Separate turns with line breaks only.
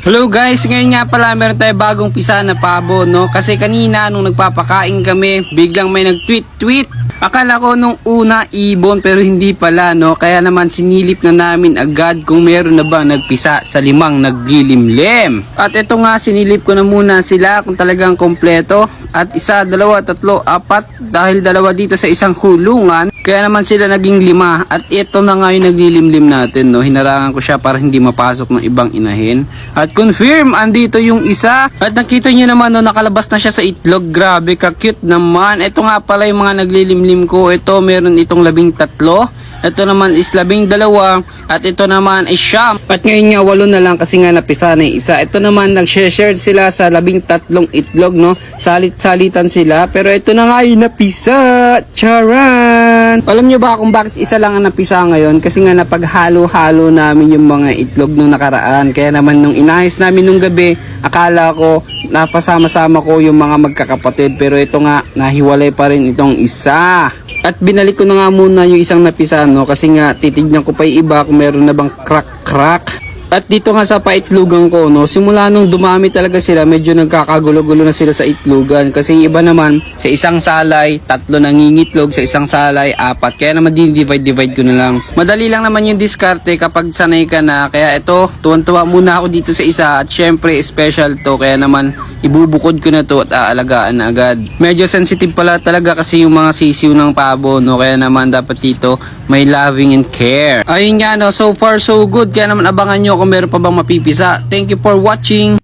Hello guys, ngayon nga pala meron tayo bagong pisa na pabo, no? Kasi kanina nung nagpapakain kami, biglang may nag-tweet. Akala ko nung una ibon pero hindi pala, no? Kaya naman sinilip na namin agad kung meron na ba nagpisa sa limang naglilimlim. At ito nga, sinilip ko na muna sila kung talagang kompleto. At isa, dalawa, tatlo, apat, dahil dalawa dito sa isang kulungan, kaya naman sila naging 5. At ito na nga yung naglilimlim natin, no? Hinarangan ko siya para hindi mapasok ng ibang inahin. At confirm, andito yung isa. At nakita nyo naman, no, nakalabas na siya sa itlog. Grabe, ka-cute naman. Ito nga pala yung mga naglilimlim ko. Ito, meron itong 13. Ito naman is 12. At ito naman is 9. At ngayon nga 8 na lang kasi nga napisa na yung isa. Ito naman nag-share sila sa 13 itlog, no? Salit-salitan sila. Pero ito na nga yung napisa. Charan! Alam nyo ba kung bakit isa lang ang napisa ngayon? Kasi nga napaghalo-halo namin yung mga itlog nung nakaraan. Kaya naman nung inayos namin nung gabi, akala ko napasama-sama ko yung mga magkakapatid. Pero ito nga, nahiwalay pa rin itong isa. At binalik ko na nga muna yung isang napisa, no? Kasi nga titignan ko pa yung iba kung meron na bang crack. At dito nga sa paitlugan ko, no, simula nung dumami talaga sila, medyo nagkakagulo-gulo na sila sa itlugan. Kasi iba naman, sa isang salay, 3 nangingitlog, sa isang salay, 4. Kaya naman divide ko na lang. Madali lang naman yung diskarte kapag sanay ka na. Kaya ito, tuwan-tuwa muna ako dito sa isa. At syempre, special to. Kaya naman, ibubukod ko na to at aalagaan na agad. Medyo sensitive pala talaga kasi yung mga sisiw ng pabo, no. Kaya naman dapat dito, may loving and care. Ayun nga, no, so far so good. Kaya naman abangan nyo kung meron pa bang mapipisa. Thank you for watching.